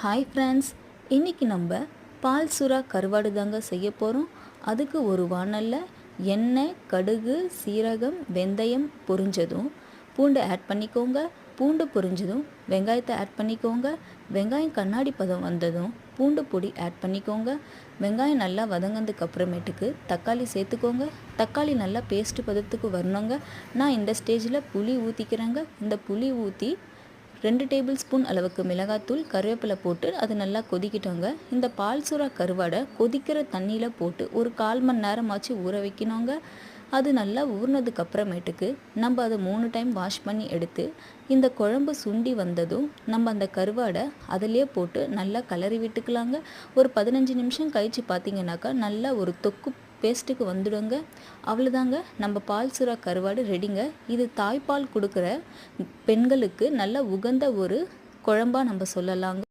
Hi friends, இன்றைக்கி நம்ம பால் சுறா கருவாடு தாங்க செய்ய போகிறோம். அதுக்கு ஒரு வாணல்ல எண்ணெய், கடுகு, சீரகம், வெந்தயம் பொரிஞ்சதும் பூண்டு ஆட் பண்ணிக்கோங்க. பூண்டு பொரிஞ்சதும் வெங்காயத்தை ஆட் பண்ணிக்கோங்க. வெங்காயம் கண்ணாடி பதம் வந்ததும் பூண்டு பொடி ஆட் பண்ணிக்கோங்க. வெங்காயம் நல்லா வதங்கினதுக்கு அப்புறமேட்டுக்கு தக்காளி சேர்த்துக்கோங்க. தக்காளி நல்லா பேஸ்ட்டு பதத்துக்கு வரணுங்க. நான் இந்த ஸ்டேஜில் புளி ஊற்றிக்கிறேங்க. இந்த புளி ஊற்றி 2 டேபிள் ஸ்பூன் அளவுக்கு மிளகாத்தூள், கருவேப்பிலை போட்டு அது நல்லா கொதிக்கிட்டோங்க. இந்த பால் சுறா கருவாடை கொதிக்கிற தண்ணியில் போட்டு ஒரு 1/4 மணி நேரமாச்சு ஊற வைக்கணுங்க. அது நல்லா ஊறினதுக்கு அப்புறமேட்டுக்கு நம்ம அதை 3 டைம் வாஷ் பண்ணி எடுத்து இந்த குழம்பு சுண்டி வந்ததும் நம்ம அந்த கருவாடை அதிலே போட்டு நல்லா கிளறி விட்டுக்கலாங்க. ஒரு 15 நிமிஷம் கழித்து பார்த்தீங்கன்னாக்கா நல்லா ஒரு தொக்கு பேஸ்ட்டுக்கு வந்துடுங்க. அவ்வளோதாங்க, நம்ம பால் சுறா கருவாடு ரெடிங்க. இது தாய்ப்பால் கொடுக்குற பெண்களுக்கு நல்ல உகந்த ஒரு குழம்பாக நம்ம சொல்லலாங்க.